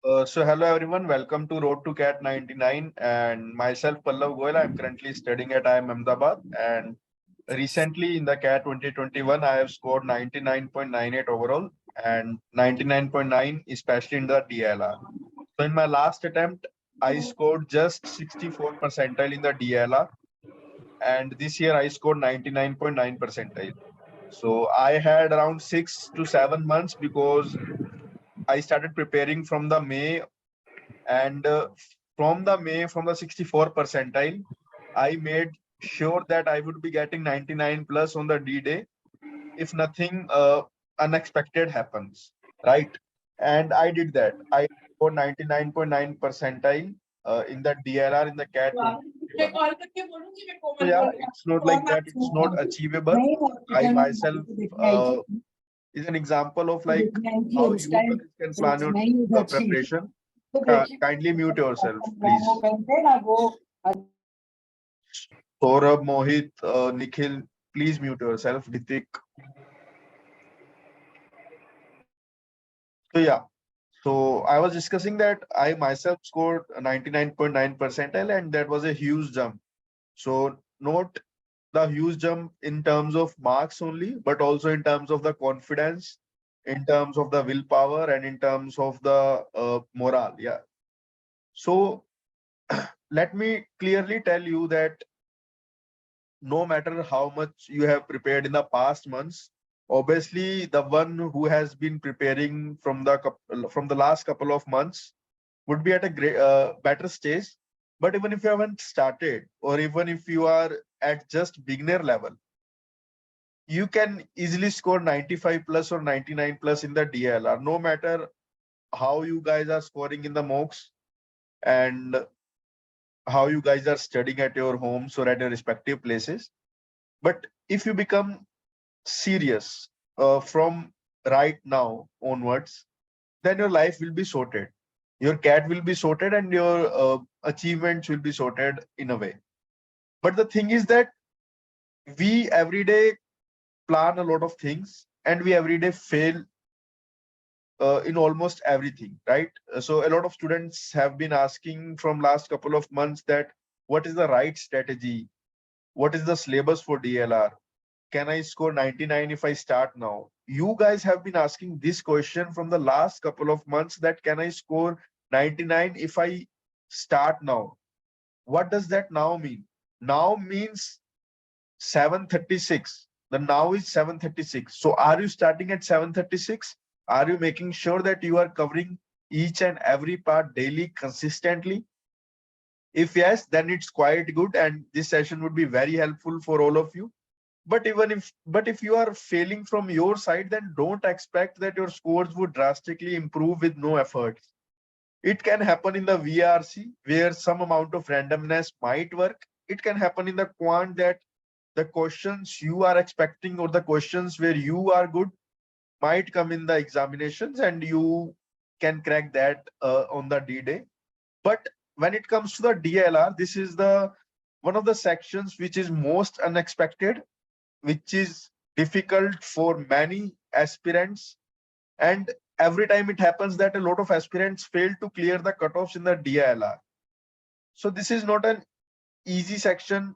So hello everyone, welcome to Road to Cat 99 and myself Pallav Goyal. I'm currently studying at IIM Ahmedabad and recently in the CAT 2021 I have scored 99.98 overall and 99.9 especially in the DLR. So in my last attempt I scored just 64 percentile in the DLR and this year I scored 99.9 percentile. So I had around 6 to 7 months because I started preparing from the May and from the 64 percentile, I made sure that I would be getting 99 plus on the D day if nothing unexpected happens, right? And I did that. I got 99.9 percentile in the DLR in the CAT 2021. So yeah, it's not like that. It's not achievable. I myself is an example of like how you guys can plan your preparation. Kindly mute yourself, please. Saurabh, Mohit, Nikhil, please mute yourself. Ritik. So yeah, so I was discussing that I myself scored 99.9 percentile, and that was a huge jump. So note the huge jump in terms of marks only, but also in terms of the confidence, in terms of the willpower, and in terms of the morale. Yeah. So let me clearly tell you that no matter how much you have prepared in the past months, obviously the one who has been preparing from the last couple of months would be at a great better stage. But even if you haven't started, or even if you are at just beginner level, you can easily score 95 plus or 99 plus in the DLR, no matter how you guys are scoring in the mocks and how you guys are studying at your homes or at your respective places. But if you become serious from right now onwards, then your life will be sorted. Your cat will be sorted and your achievements will be sorted in a way. But the thing is that we every day plan a lot of things and we every day fail in almost everything, right? So a lot of students have been asking from last couple of months that what is the right strategy? What is the syllabus for DLR? Can I score 99 if I start now? You guys have been asking this question from the last couple of months that can I score 99 if I start now? What does that now mean? Now means 7:36. The now is 7:36. So are you starting at 7:36? Are you making sure that you are covering each and every part daily consistently? If yes, then it's quite good and this session would be very helpful for all of you. But if you are failing from your side, then don't expect that your scores would drastically improve with no effort. It can happen in the VRC where some amount of randomness might work. It can happen in the quant that the questions you are expecting or the questions where you are good might come in the examinations and you can crack that on the D day. But when it comes to the DLR, this is the one of the sections which is most unexpected, which is difficult for many aspirants. And every time it happens that a lot of aspirants fail to clear the cutoffs in the DILR. So this is not an easy section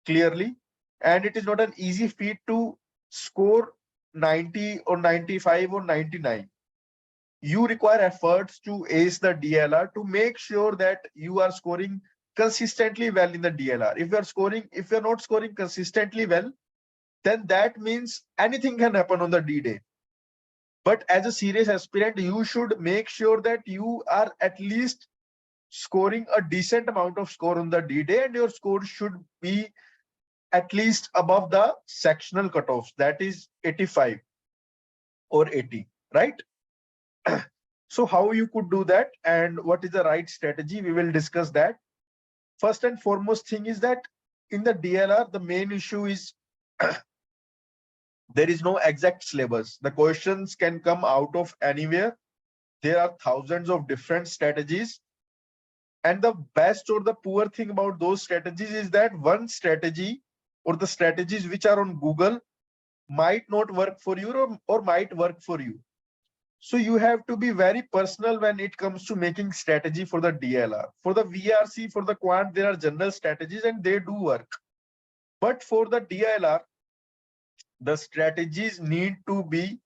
clearly, and it is not an easy feat to score 90 or 95 or 99. You require efforts to ace the DLR to make sure that you are scoring consistently well in the DLR. If you're not scoring consistently well, then that means anything can happen on the D day. But as a serious aspirant, you should make sure that you are at least scoring a decent amount of score on the D day, and your score should be at least above the sectional cutoffs, that is 85 or 80, right? So how you could do that and what is the right strategy, we will discuss that. First and foremost thing is that in the DLR, the main issue is there is no exact syllabus. The questions can come out of anywhere. There are thousands of different strategies. And the best or the poor thing about those strategies is that one strategy or the strategies which are on Google might not work for you or might work for you. So you have to be very personal when it comes to making strategy for the DLR. For the VRC, for the quant, there are general strategies and they do work. But for the DLR, the strategies need to be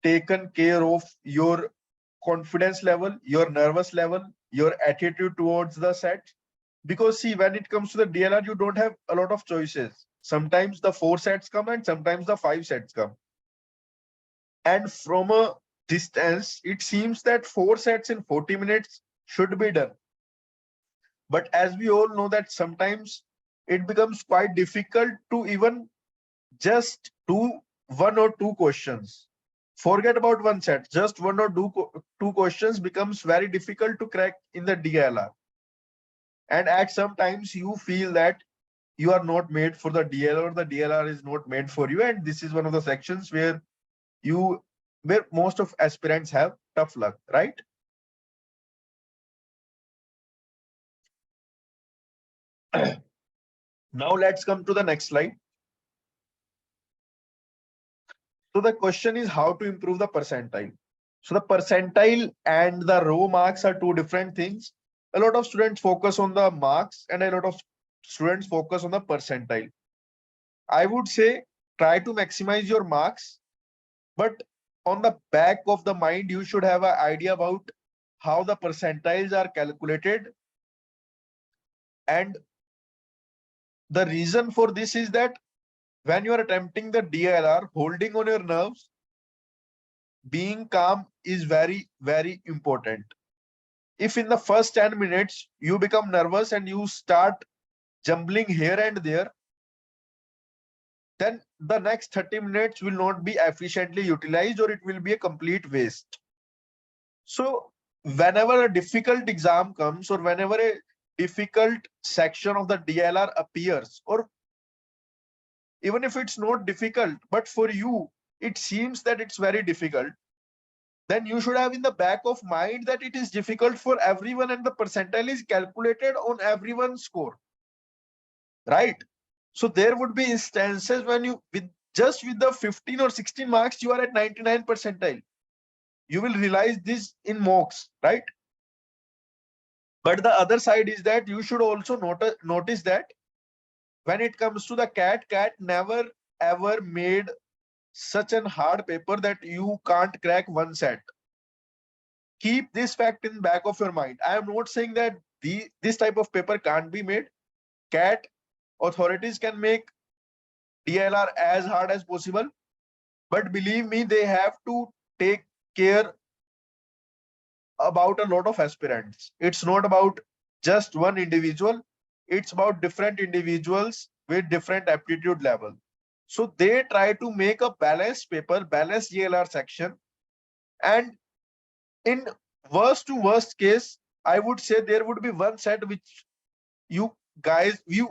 taken care of your confidence level, your nervous level, your attitude towards the set. Because see, when it comes to the DLR, you don't have a lot of choices. Sometimes the 4 sets come and sometimes the 5 sets come. And from a distance, it seems that 4 sets in 40 minutes should be done. But as we all know that sometimes it becomes quite difficult to even just do 1 or 2 questions. Forget about 1 set, just 1 or 2 questions becomes very difficult to crack in the DLR. And at some times you feel that you are not made for the DLR, the DLR is not made for you. And this is one of the sections where most of aspirants have tough luck, right? Now let's come to the next slide. So the question is how to improve the percentile. So the percentile and the row marks are two different things. A lot of students focus on the marks and a lot of students focus on the percentile. I would say try to maximize your marks, but on the back of the mind, you should have an idea about how the percentiles are calculated. And the reason for this is that when you are attempting the DLR, holding on your nerves, being calm is very, very important. If in the first 10 minutes you become nervous and you start jumbling here and there, then the next 30 minutes will not be efficiently utilized or it will be a complete waste. So whenever a difficult exam comes or whenever a difficult section of the DLR appears, or even if it's not difficult, but for you, it seems that it's very difficult, then you should have in the back of mind that it is difficult for everyone and the percentile is calculated on everyone's score, right? So there would be instances when you with the 15 or 16 marks, you are at 99 percentile. You will realize this in mocks, right? But the other side is that you should also notice that when it comes to the cat never ever made such an hard paper that you can't crack 1 set. Keep this fact in back of your mind. I am not saying that this type of paper can't be made. Cat authorities can make DLR as hard as possible, but believe me, they have to take care about a lot of aspirants. It's not about just one individual. It's about different individuals with different aptitude level. So they try to make a balanced paper, balanced DLR section. And in worst to worst case, I would say there would be 1 set which you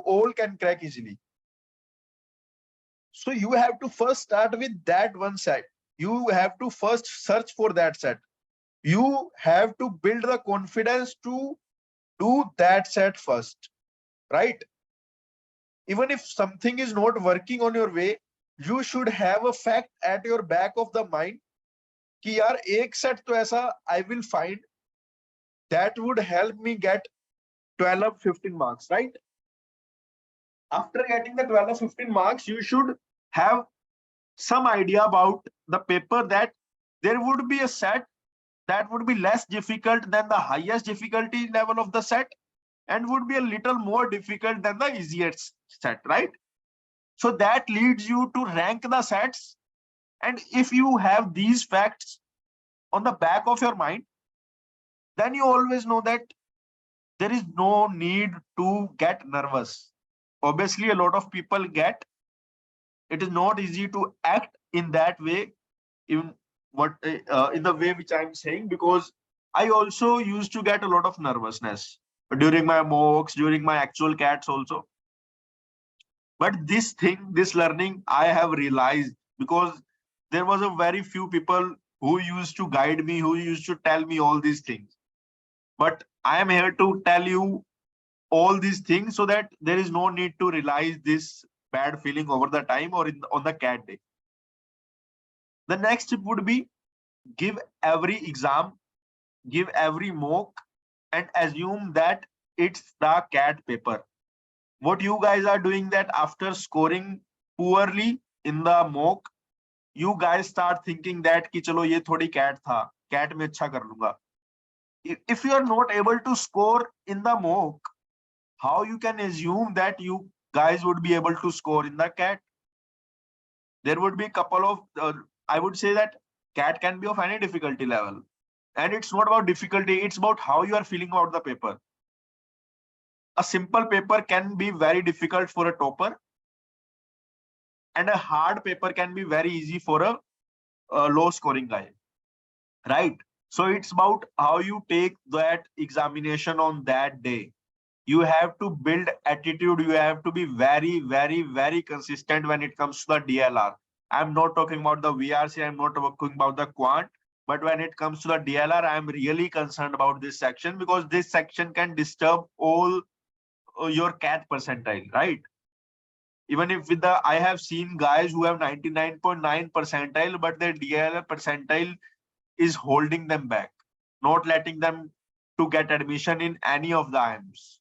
all can crack easily. So you have to first start with that 1 set. You have to first search for that set. You have to build the confidence to do that set first, right? Even if something is not working on your way, you should have a fact at your back of the mind कि यार एक set तो ऐसा I will find that would help me get 12 or 15 marks, right? After getting the 12 or 15 marks, you should have some idea about the paper that there would be a set that would be less difficult than the highest difficulty level of the set and would be a little more difficult than the easiest set, right? So that leads you to rank the sets. And if you have these facts on the back of your mind, then you always know that there is no need to get nervous. Obviously, a lot of people get. It is not easy to act in that way, in the way which I'm saying, because I also used to get a lot of nervousness during my mocks, during my actual cats also. But this learning, I have realized because there was a very few people who used to guide me, who used to tell me all these things. But I am here to tell you all these things so that there is no need to realize this bad feeling over the time or on the cat day. The next tip would be give every exam, give every mock, and assume that it's the cat paper. What you guys are doing that after scoring poorly in the mock, you guys start thinking that कि चलो ये थोड़ी cat था, cat में अच्छा कर लूंगा. If you are not able to score in the mock, how you can assume that you guys would be able to score in the cat? There would be a couple of, I would say that cat can be of any difficulty level. And it's not about difficulty, it's about how you are feeling about the paper. A simple paper can be very difficult for a topper, and a hard paper can be very easy for a low scoring guy, right? So it's about how you take that examination on that day. You have to build attitude. You have to be very, very, very consistent when it comes to the DLR. I'm not talking about the VRC. I'm not talking about the quant. But when it comes to the DLR, I'm really concerned about this section because this section can disturb all your cat percentile, right? Even if with the, I have seen guys who have 99.9 percentile, but their DLR percentile is holding them back, not letting them to get admission in any of the IIMs.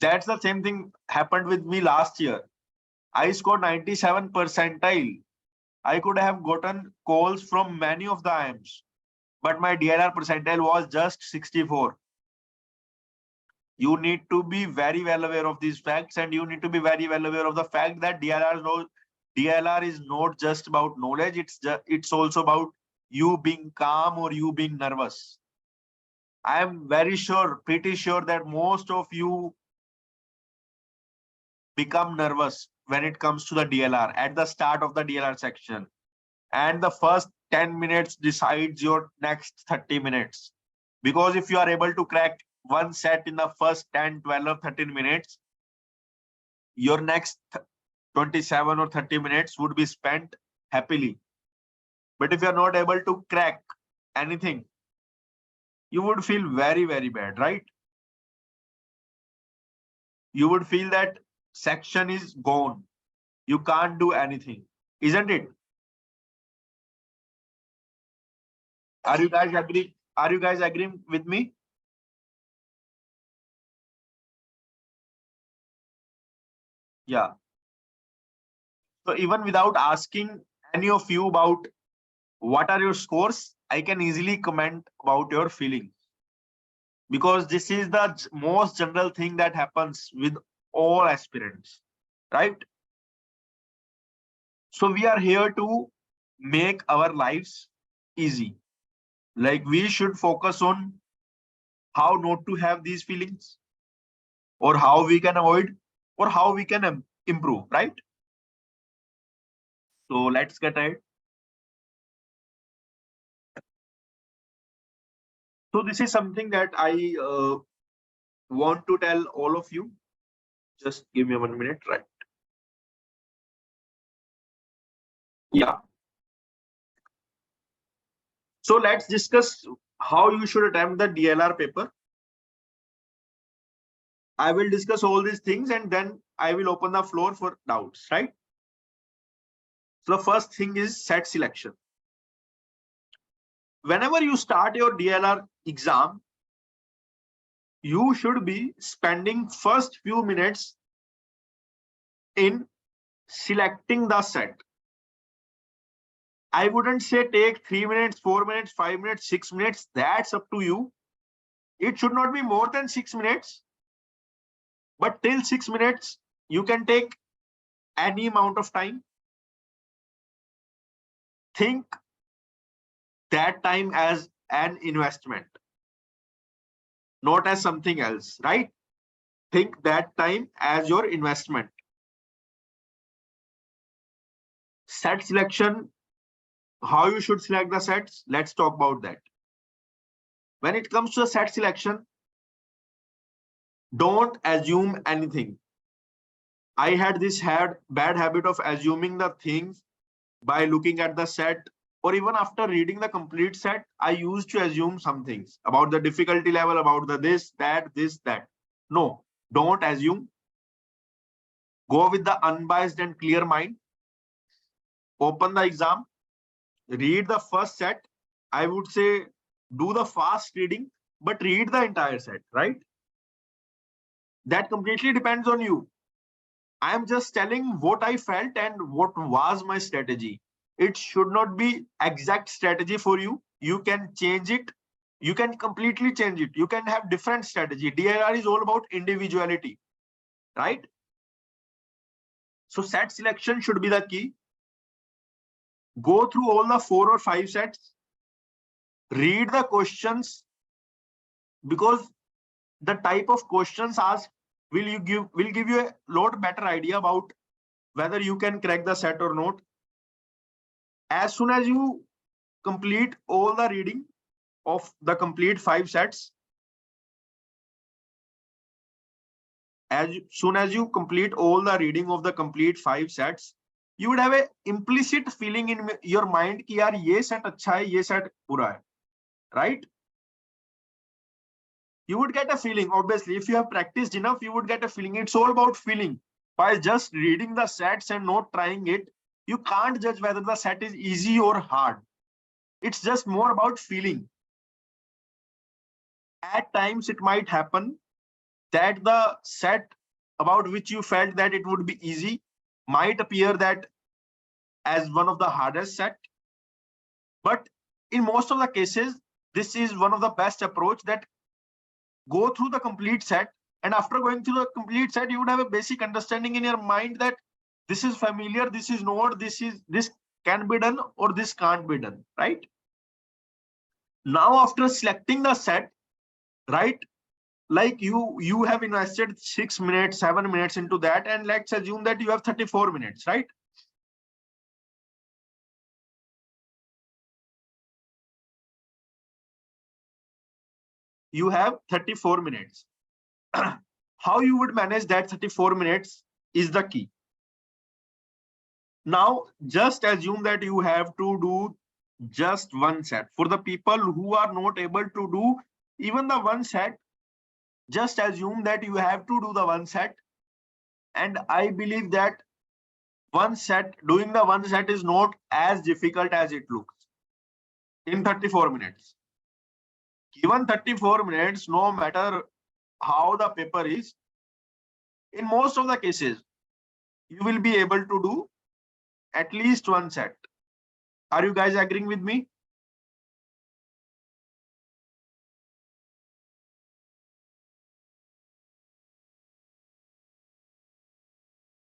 That's the same thing happened with me last year. I scored 97 percentile. I could have gotten calls from many of the IIMs, but my DLR percentile was just 64. You need to be very well aware of these facts, and you need to be very well aware of the fact that DLR is not just about knowledge. It's also about you being calm or you being nervous. I am very sure, pretty sure that most of you become nervous when it comes to the DLR at the start of the DLR section. And the first 10 minutes decides your next 30 minutes. Because if you are able to crack one set in the first 10, 12 or 13 minutes, your next 27 or 30 minutes would be spent happily. But if you are not able to crack anything, you would feel very, very bad, right? You would feel that section is gone. You can't do anything, isn't it? Are you guys agree? Are you guys agreeing with me? Yeah. So even without asking any of you about what are your scores, I can easily comment about your feelings, because this is the most general thing that happens with all aspirants, right? So we are here to make our lives easy. Like we should focus on how not to have these feelings, or how we can avoid, or how we can improve, right? So let's get ahead. So this is something that I want to tell all of you. Just give me 1 minute, right? Yeah. So let's discuss how you should attempt the DLR paper. I will discuss all these things and then I will open the floor for doubts, right? So the first thing is set selection. Whenever you start your DLR exam, you should be spending first few minutes in selecting the set. I wouldn't say take 3 minutes, 4 minutes, 5 minutes, 6 minutes. That's up to you. It should not be more than 6 minutes. But till 6 minutes, you can take any amount of time. Think that time as an investment, not as something else, right? Think that time as your investment. Set selection, how you should select the sets, let's talk about that. When it comes to the set selection, don't assume anything. I had this bad habit of assuming the things by looking at the set, or even after reading the complete set, I used to assume some things about the difficulty level, about the this, that. No, don't assume. Go with the unbiased and clear mind. Open the exam. read the first set. I would say do the fast reading, but read the entire set, right? That completely depends on you. I am just telling what I felt and what was my strategy. It should not be exact strategy for you. You can change it. You can completely change it. You can have different strategy. DLR is all about individuality, right? So set selection should be the key. Go through all the 4 or 5 sets. Read the questions, because the type of questions asked will give you a lot better idea about whether you can crack the set or not. As soon as you complete all the reading of the complete 5 sets, as soon as you complete all the reading of the complete 5 sets, you would have a implicit feeling in your mind कि यार ये set अच्छा है, ये set बुरा है, right? You would get a feeling. Obviously, if you have practiced enough, you would get a feeling. It's all about feeling. By just reading the sets and not trying it, you can't judge whether the set is easy or hard. It's just more about feeling. At times, it might happen that the set about which you felt that it would be easy might appear that as one of the hardest set. But in most of the cases, this is one of the best approach, that go through the complete set, and after going through the complete set, you would have a basic understanding in your mind that this is familiar, this is not, this can be done or this can't be done, right? Now after selecting the set, right, like you have invested 6 minutes 7 minutes into that, and let's assume that you have 34 minutes, right? You have 34 minutes. How you would manage that 34 minutes is the key. Now just assume that you have to do just one set. For the people who are not able to do even the one set, just assume that you have to do the one set. And I believe that doing the one set is not as difficult as it looks in 34 minutes. Given 34 minutes, no matter how the paper is, in most of the cases, you will be able to do at least one set. Are you guys agreeing with me?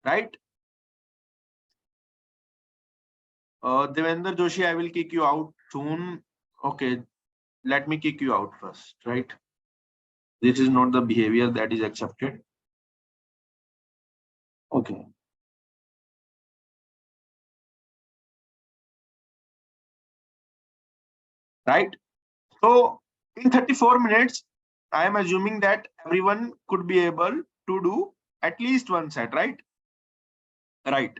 Right? Devendra Joshi, I will kick you out soon. Okay, let me kick you out first, right? This is not the behavior that is accepted. Okay. Right? So in 34 minutes, I am assuming that everyone could be able to do at least one set, right? Right.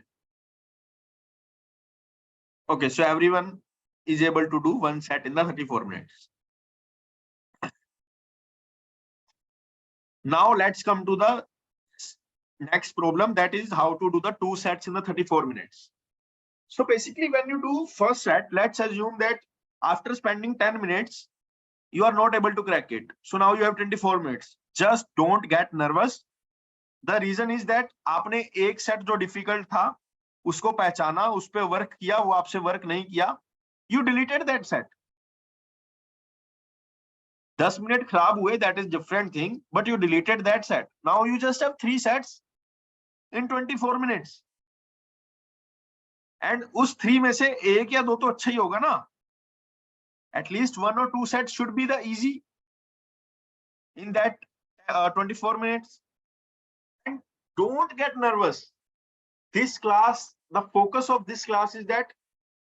Okay, so everyone is able to do one set in the 34 minutes. Now let's come to the next problem, that is how to do the 2 sets in the 34 minutes. So basically when you do first set, let's assume that after spending 10 minutes, you are not able to crack it. So now you have 24 minutes. Just don't get nervous. The reason is that आपने एक set जो difficult था उसको पहचाना, उस पे work किया, वो आपसे वर्क नहीं किया, you deleted that set. 10 minute खराब हुए, that is different thing, but you deleted that set. Now you just have 3 sets in 24 minutes. And उस 3 में से एक या दो तो अच्छा ही होगा ना. At least 1 or 2 sets should be the easy in that 24 minutes. And don't get nervous. This class, the focus of this class is that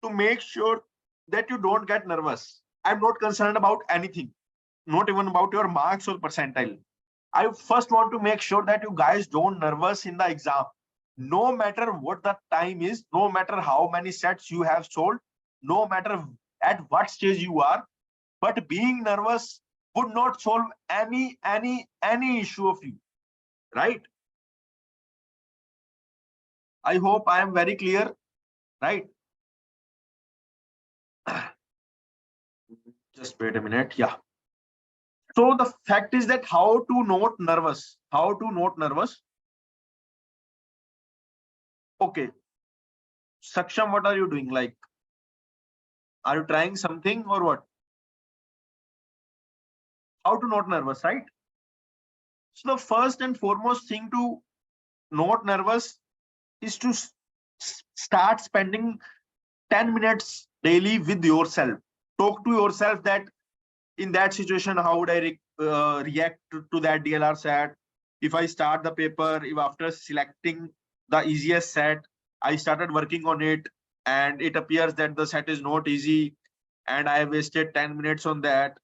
to make sure that you don't get nervous. I'm not concerned about anything, not even about your marks or percentile. I first want to make sure that you guys don't nervous in the exam. No matter what the time is, no matter how many sets you have sold, no matter at what stage you are, but being nervous would not solve any issue of you, right? I hope I am very clear, right? Just wait a minute. Yeah. So the fact is that how to note nervous. How to note nervous. Okay. Saksham, what are you doing? Like, are you trying something or what? How to note nervous, right? So the first and foremost thing to note nervous is to start spending 10 minutes daily with yourself. Talk to yourself that in that situation, how would I react to that DLR set? If I start the paper, if after selecting the easiest set, I started working on it and it appears that the set is not easy and I wasted 10 minutes on that,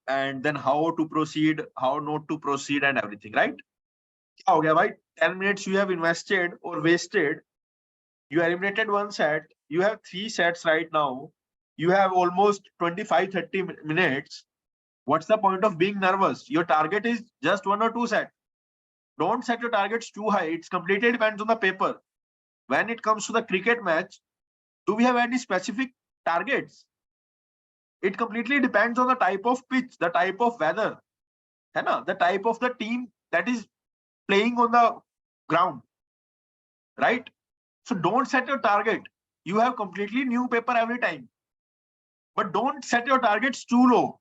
and then how to proceed, how not to proceed and everything, right? Okay, right? 10 minutes you have invested or wasted. You eliminated one set. You have three sets right now. You have almost 25-30 minutes. What's the point of being nervous? Your target is just one or two sets. Don't set your targets too high. It's completely depends on the paper. When it comes to the cricket match, do we have any specific targets? It completely depends on the type of pitch, the type of weather, the type of the team that is playing on the ground, right? So don't set your target. You have completely new paper every time. But don't set your targets too low.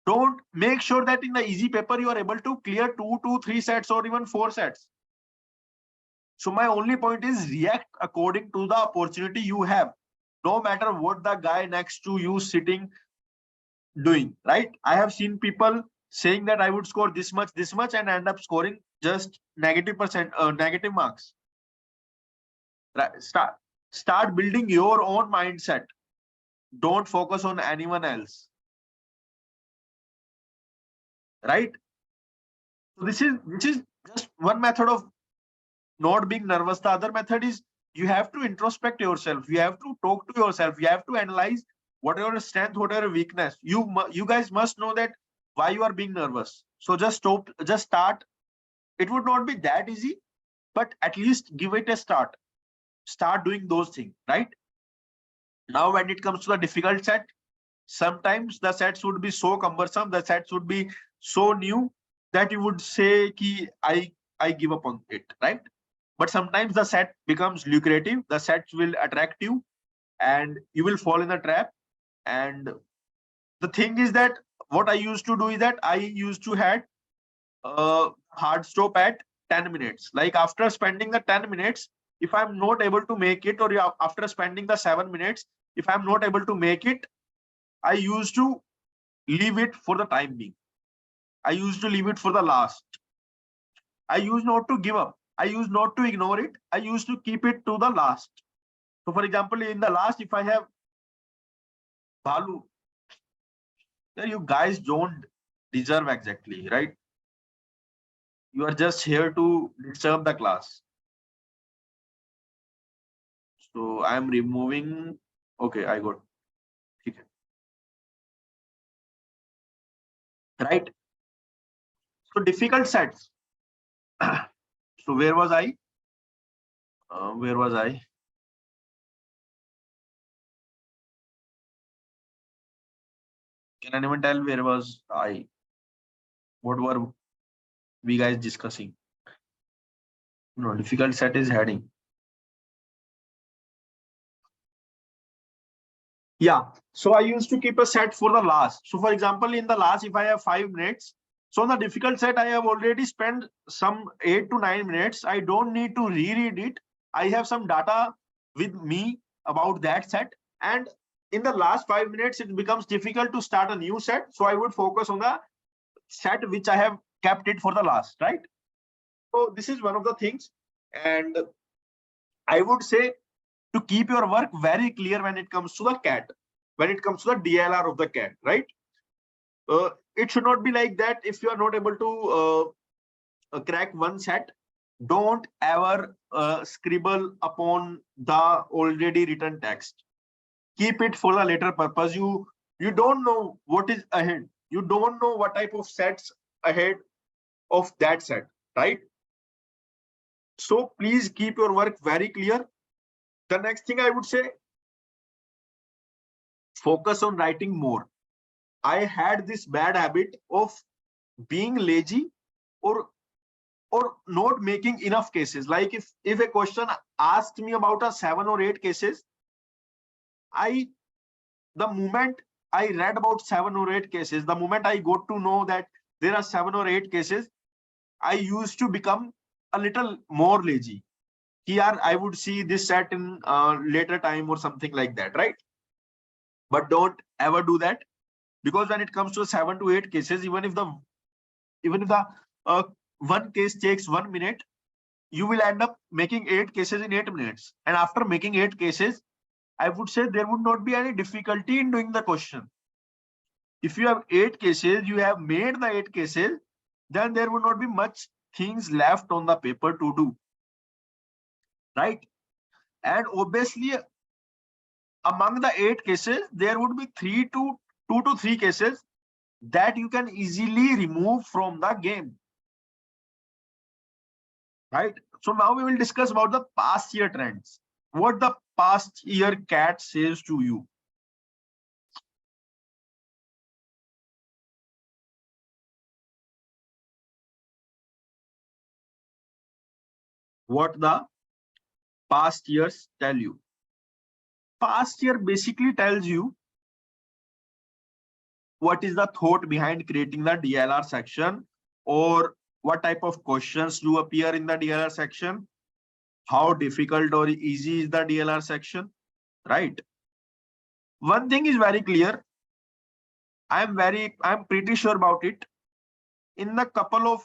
Don't make sure that in the easy paper you are able to clear 2 to 3 sets or even 4 sets. So my only point is react according to the opportunity you have, no matter what the guy next to you sitting doing, right? I have seen people saying that I would score this much, and end up scoring just negative marks. Right? Start building your own mindset. Don't focus on anyone else, right? So this is just one method of not being nervous. The other method is you have to introspect yourself. You have to talk to yourself. You have to analyze what are your strength, what are your weakness. You guys must know that why you are being nervous. So just start. It would not be that easy, but at least give it a start. Start doing those things, right? Now, when it comes to the difficult set, sometimes the sets would be so cumbersome, the sets would be so new that you would say ki I give up on it, right? But sometimes the set becomes lucrative, the sets will attract you and you will fall in the trap. And the thing is that what I used to do is that I used to had a hard stop at 10 minutes. Like after spending the 10 minutes, if I'm not able to make it, or after spending the 7 minutes, if I'm not able to make it, I used to leave it for the time being. I used to leave it for the last. I used not to give up. I used not to ignore it. I used to keep it to the last. So for example, in the last, if I have Balu, you guys don't deserve exactly, right? You are just here to disturb the class. So I'm removing. Okay, I got. Okay. Right. So difficult sets. So where was I? Where was I? Can anyone tell where was I? What were we guys discussing? No, difficult set is heading. Yeah. So I used to keep a set for the last. So for example, in the last, if I have 5 minutes, so on the difficult set, I have already spent some 8 to 9 minutes. I don't need to reread it. I have some data with me about that set. And in the last 5 minutes, it becomes difficult to start a new set. So I would focus on the set which I have kept it for the last, right? So this is one of the things. And I would say to keep your work very clear when it comes to the cat, when it comes to the DLR of the cat, right? It should not be like that. If you are not able to crack one set, don't ever scribble upon the already written text. Keep it for a later purpose. You don't know what is ahead. You don't know what type of sets ahead of that set, right? So please keep your work very clear. The next thing I would say, focus on writing more. I had this bad habit of being lazy or not making enough cases. Like if a question asked me about a 7 or 8 cases, I the moment I read about 7 or 8 cases, the moment I got to know that there are 7 or 8 cases, I used to become a little more lazy. Here I would see this set in later time or something like that, right? But don't ever do that, because when it comes to 7 to 8 cases, even if the uh, one case takes 1 minute, you will end up making 8 cases in 8 minutes. And after making 8 cases, I would say there would not be any difficulty in doing the question. If you have 8 cases, you have made the 8 cases, then there would not be much things left on the paper to do, right? And obviously, among the 8 cases, there would be 2 to 3 cases that you can easily remove from the game, right? So now we will discuss about the past year trends. What the past year cat says to you. What the past years tell you. Past year basically tells you what is the thought behind creating the DLR section, or what type of questions do appear in the DLR section, how difficult or easy is the DLR section, right? One thing is very clear. I'm pretty sure about it. In the couple of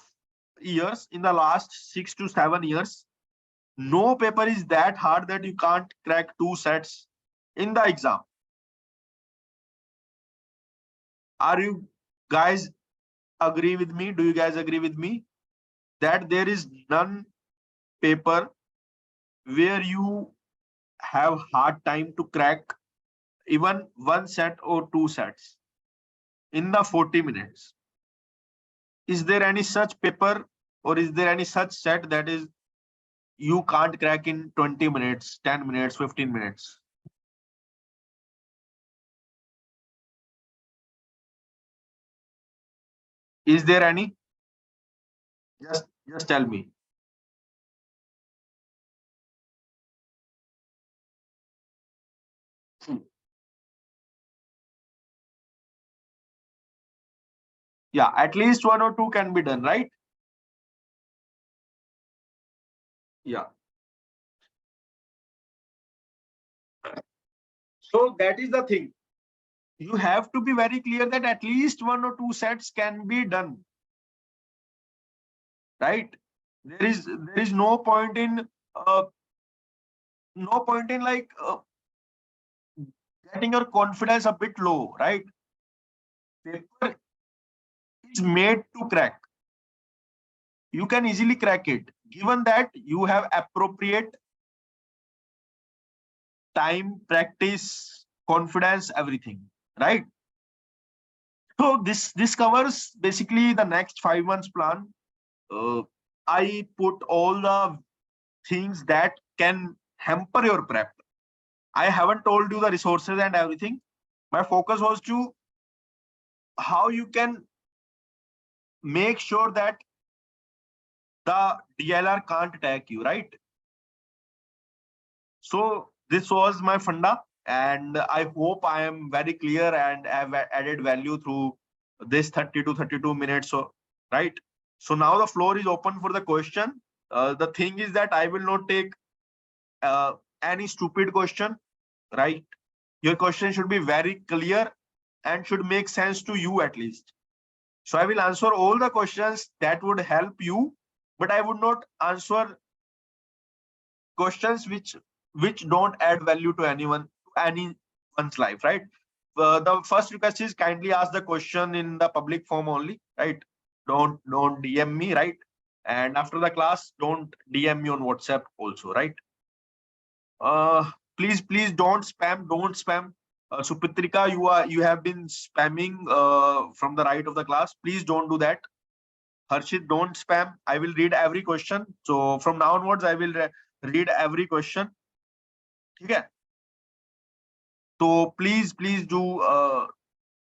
years, in the last 6 to 7 years, no paper is that hard that you can't crack 2 sets in the exam. Are you guys agree with me? Do you guys agree with me that there is none paper where you have hard time to crack even 1 set or 2 sets in the 40 minutes? Is there any such paper, or is there any such set that is you can't crack in 20 minutes, 10 minutes, 15 minutes? Is there any? Just tell me. Yeah, at least 1 or 2 can be done, right? Yeah. So that is the thing. You have to be very clear that at least 1 or 2 sets can be done, right? There is uh, no point in like getting your confidence a bit low, right? Paper is made to crack. You can easily crack it, given that you have appropriate time, practice, confidence, everything, right? So this covers basically the next 5 months plan. Uh, I put all the things that can hamper your prep. I haven't told you the resources and everything. My focus was to how you can make sure that the DLR can't attack you, right? So this was my funda, and I hope I am very clear and have added value through this 30 to 32 minutes. So, right. So now the floor is open for the question. The thing is that I will not take uh, any stupid question, right? Your question should be very clear and should make sense to you at least. So I will answer all the questions that would help you, but I would not answer questions which don't add value to anyone's life, right? The first request is kindly ask the question in the public form only, right? Don't DM me, right? And after the class, don't DM me on WhatsApp also, right? uh please don't spam. Supitrika, you have been spamming from the right of the class. Please don't do that. Harshit, don't spam. I will read every question. So from now onwards, I will read every question. Okay. So please do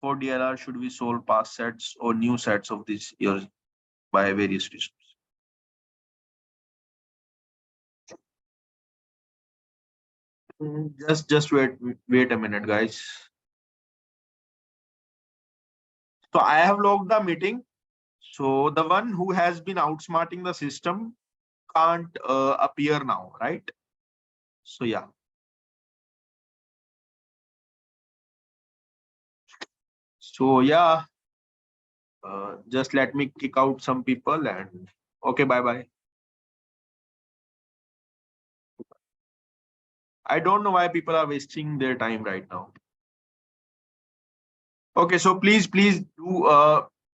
for DLR, should we solve past sets or new sets of this year by various reasons? Just wait a minute, guys. So I have logged the meeting. So the one who has been outsmarting the system can't appear now, right? So yeah. So yeah, just let me kick out some people and okay, bye bye. I don't know why people are wasting their time right now. Okay, so please do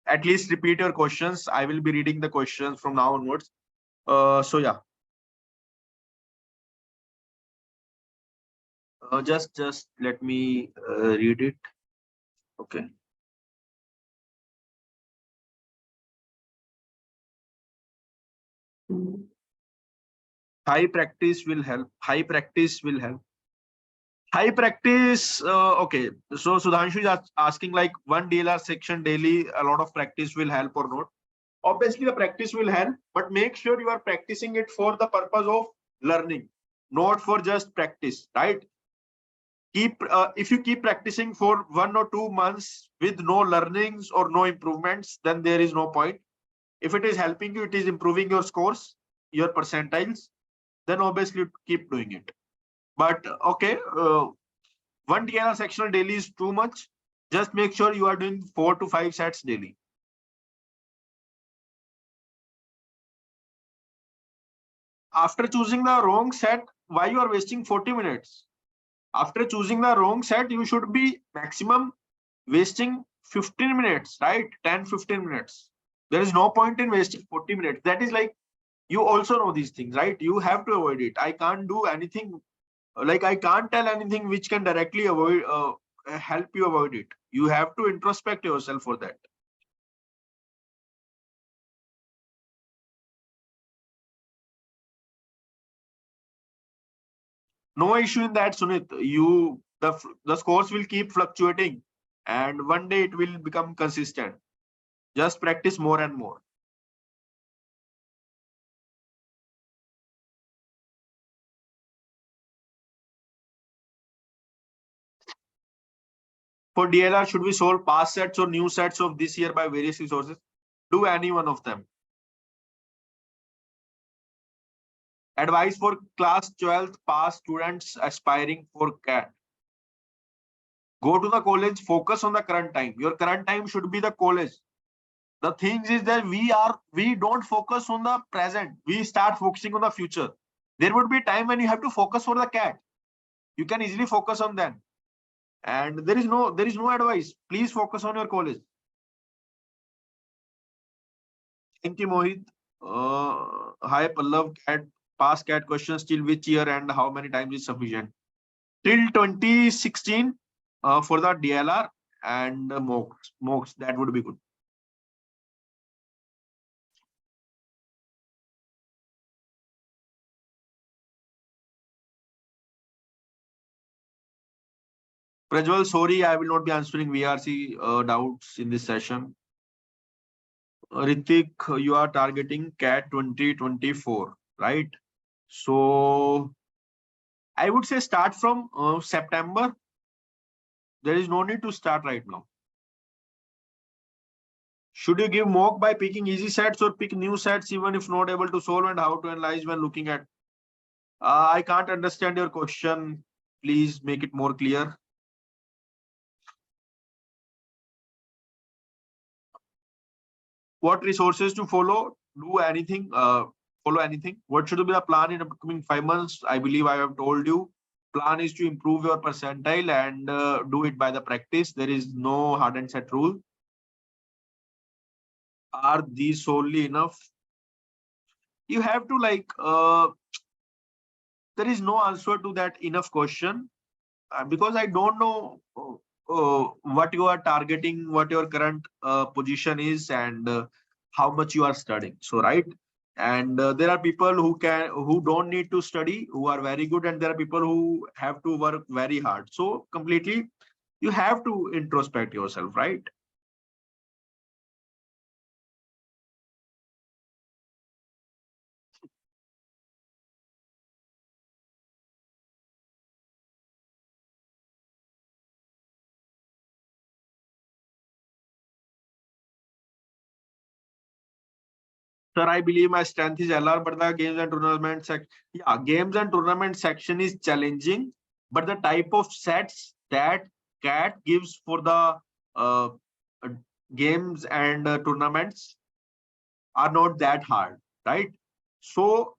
at least repeat your questions. I will be reading the questions from now onwards. So yeah, just let me read it. Okay. High practice will help. High practice will help. High practice. Okay. So Sudhanshu is asking like one DLR section daily, a lot of practice will help or not. Obviously, the practice will help, but make sure you are practicing it for the purpose of learning, not for just practice, right? Keep if you keep practicing for 1 or 2 months with no learnings or no improvements, then there is no point. If it is helping you, it is improving your scores, your percentiles, then obviously keep doing it. But okay, one DNR sectional daily is too much. Just make sure you are doing 4 to 5 sets daily. After choosing the wrong set, why you are wasting 40 minutes? After choosing the wrong set, you should be maximum wasting 15 minutes, right? 10-15 minutes. There is no point in wasting 40 minutes. That is like, you also know these things, right? You have to avoid it. I can't do anything, like I can't tell anything which can directly avoid help you avoid it. You have to introspect yourself for that. No issue in that, Sunit. The scores will keep fluctuating, and one day it will become consistent. Just practice more and more. For DLR, should we solve past sets or new sets of this year by various resources? Do any one of them. Advice for class 12th pass students aspiring for CAT. Go to the college, focus on the current time. Your current time should be the college. The thing is that we don't focus on the present. We start focusing on the future. There would be a time when you have to focus for the CAT. You can easily focus on them. And there is no advice. Please focus on your college. Thank you, Mohit. Hi, Pallav. Past CAT questions till which year and how many times is sufficient? Till 2016 for the DLR and MOOCs. That would be good. Prajwal, sorry, I will not be answering VRC doubts in this session. Ritik, you are targeting CAT 2024, right? So I would say start from September. There is no need to start right now. Should you give mock by picking easy sets or pick new sets even if not able to solve, and how to analyze when looking at? I can't understand your question. Please make it more clear. What resources to follow? Do anything. Follow anything. What should be the plan in upcoming 5 months? I believe I have told you. Plan is to improve your percentile and do it by the practice. There is no hard and set rule. Are these solely enough? You have to like. There is no answer to that enough question because I don't know what you are targeting, what your current position is, and how much you are studying. So, right. And there are people who don't need to study, who are very good, and there are people who have to work very hard. So completely, you have to introspect yourself, right? Sir, I believe my strength is LR, but the games and tournament yeah, games and tournament section is challenging, but the type of sets that cat gives for the uh, uh, games and tournaments are not that hard, right? So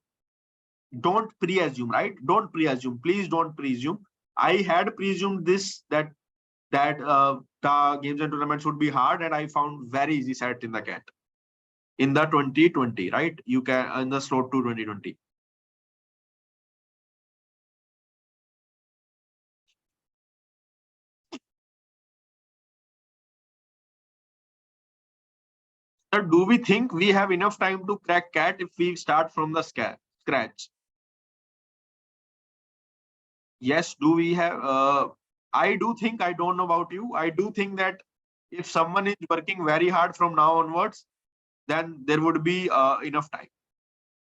don't pre-assume, right? Don't pre-assume. Please don't presume. I had presumed this that the games and tournaments would be hard, and I found very easy set in the cat in the 2020, right? You can in the slot to 2020. Sir, do we think we have enough time to crack cat if we start from the scratch? Yes, do we have? I do think, I don't know about you. I do think that if someone is working very hard from now onwards, then there would be enough time,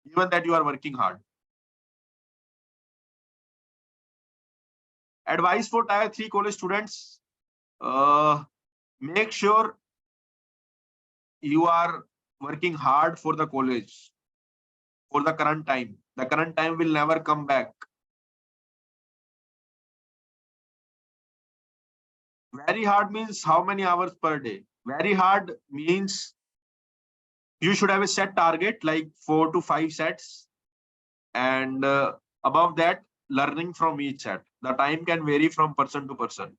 even that you are working hard. Advice for tier 3 college students: uh, make sure you are working hard for the college, for the current time. The current time will never come back. Very hard means how many hours per day? Very hard means you should have a set target like 4 to 5 sets, and above that, learning from each set. The time can vary from person to person.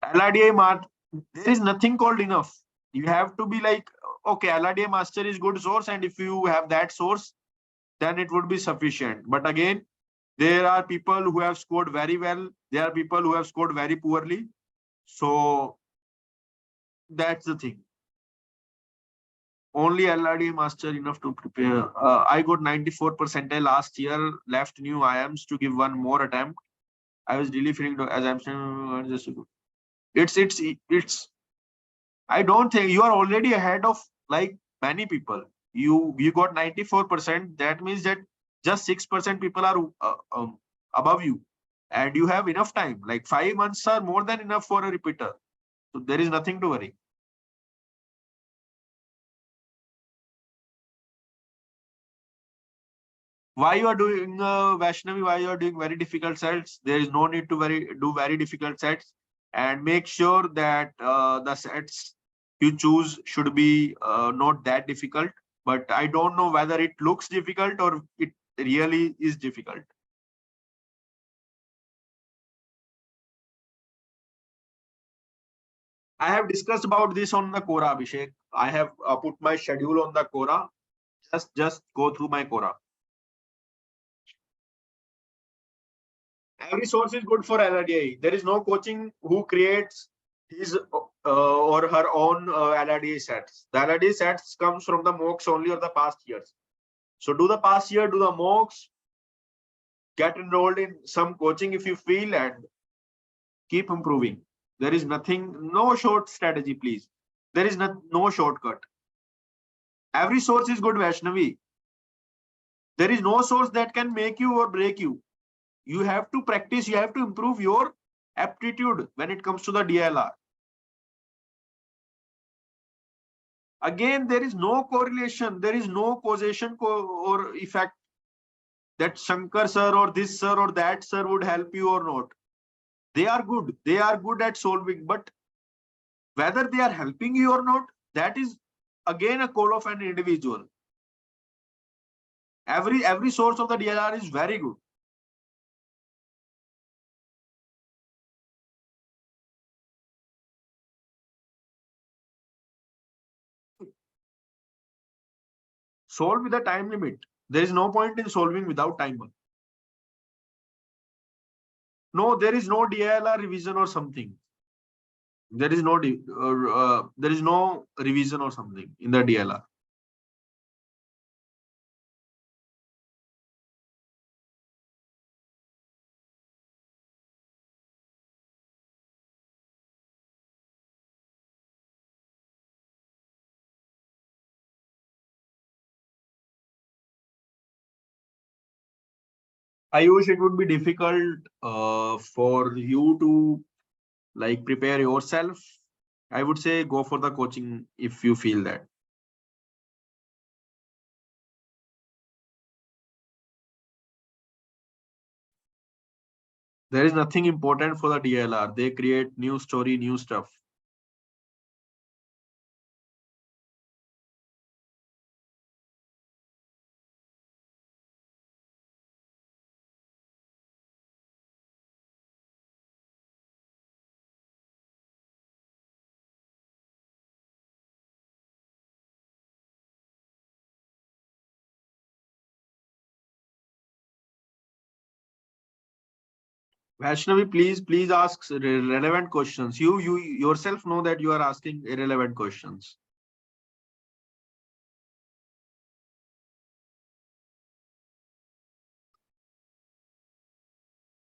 LRDA mark, there is nothing called enough. You have to be like, okay, LRDA master is good source, and if you have that source, then it would be sufficient. But again, there are people who have scored very well. There are people who have scored very poorly. So that's the thing. Only LRD master enough to prepare. I got 94 percentile last year. Left new IAMs to give one more attempt. I was really feeling as I'm saying, just it's. I don't think you are already ahead of like many people. You got 94%. That means that just 6% people are above you, and you have enough time. Like 5 months are more than enough for a repeater. So there is nothing to worry. Why you are doing Vaishnavi? Why you are doing very difficult sets? There is no need to do very difficult sets, and make sure that the sets you choose should be not that difficult. But I don't know whether it looks difficult or it really is difficult. I have discussed about this on the Quora, Abhishek. I have put my schedule on the Quora. Just go through my Quora. Every source is good for LRDI. There is no coaching who creates his or her own LRDI sets. The LRDI sets comes from the mocks only or the past years. So do the past year, do the mocks, get enrolled in some coaching if you feel, and keep improving. There is nothing, no short strategy, please. There is no shortcut. Every source is good, Vaishnavi. There is no source that can make you or break you. You have to practice, you have to improve your aptitude when it comes to the DLR. Again, there is no correlation, there is no causation or effect that Shankar sir or this sir or that sir would help you or not. They are good at solving, but whether they are helping you or not, that is again a call of an individual. Every source of the DLR is very good. Solve with a time limit. There is no point in solving without timer. No, there is no DLR revision or something. There is no revision or something in the DLR. Ayush, it would be difficult for you to like prepare yourself. I would say go for the coaching if you feel that. There is nothing important for the DLR. They create new story, new stuff. Vaishnavi, please ask relevant questions. You yourself know that you are asking irrelevant questions.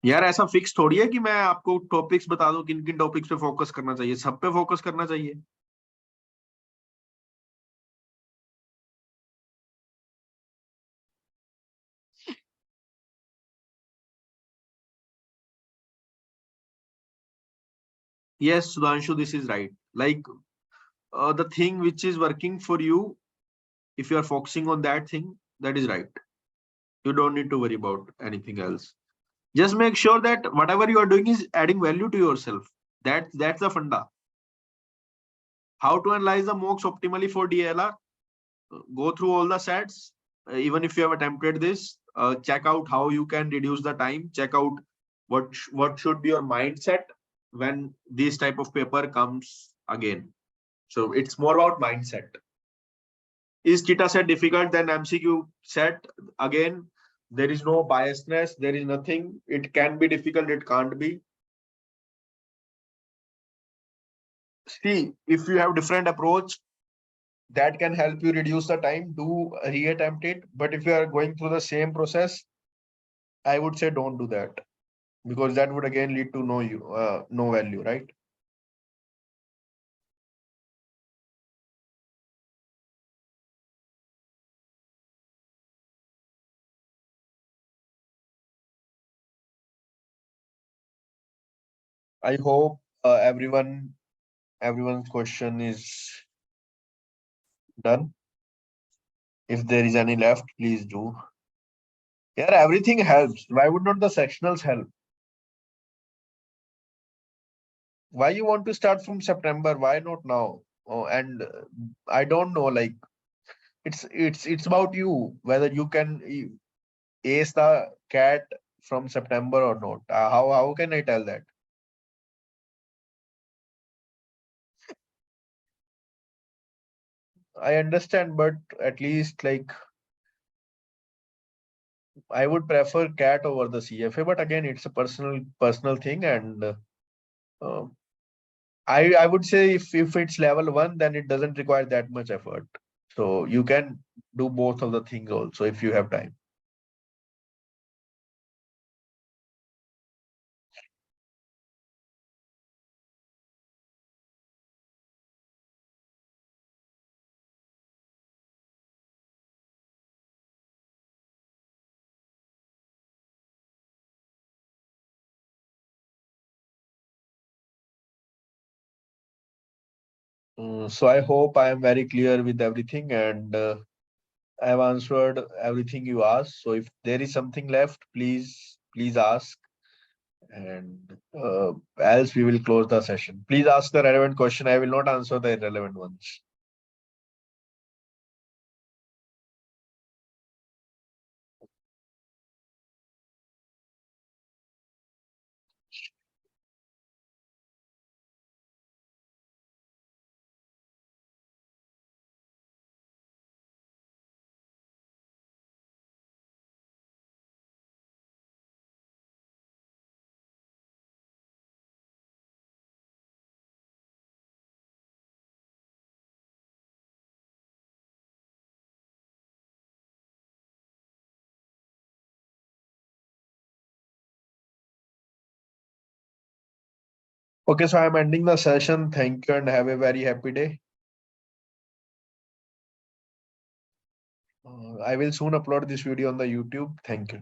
यार ऐसा fix थोड़ी है कि मैं आपको topics बता दूं किन किन टॉपिक्स पे फोकस करना चाहिए, सब पे फोकस करना चाहिए. Yes, Sudhanshu, this is right. Like the thing which is working for you, if you are focusing on that thing, that is right. You don't need to worry about anything else. Just make sure that whatever you are doing is adding value to yourself. That's the funda. How to analyze the mocks optimally for DLR? Go through all the sets. Even if you have attempted this, check out how you can reduce the time. Check out what should be your mindset when this type of paper comes again. So it's more about mindset. Is Kita set difficult than MCQ set? Again, there is no biasness. There is nothing. It can be difficult. It can't be. See, if you have different approach, that can help you reduce the time, do reattempt it. But if you are going through the same process, I would say don't do that, because that would again lead to no value, right? I hope everyone's question is done. If there is any left, please do. Yeah, everything helps. Why would not the sectionals help? Why you want to start from September? Why not now? Oh, and I don't know, like it's about you whether you can ace the cat from September or not. How can I tell that? I understand, but at least like I would prefer cat over the CFA. But again, it's a personal thing, and uh, I would say if it's level one, then it doesn't require that much effort. So you can do both of the things also if you have time. So I hope I am very clear with everything, and I have answered everything you asked. So if there is something left, please ask, and else we will close the session. Please ask the relevant question. I will not answer the irrelevant ones. Okay, so I'm ending the session. Thank you and have a very happy day. I will soon upload this video on the YouTube. Thank you.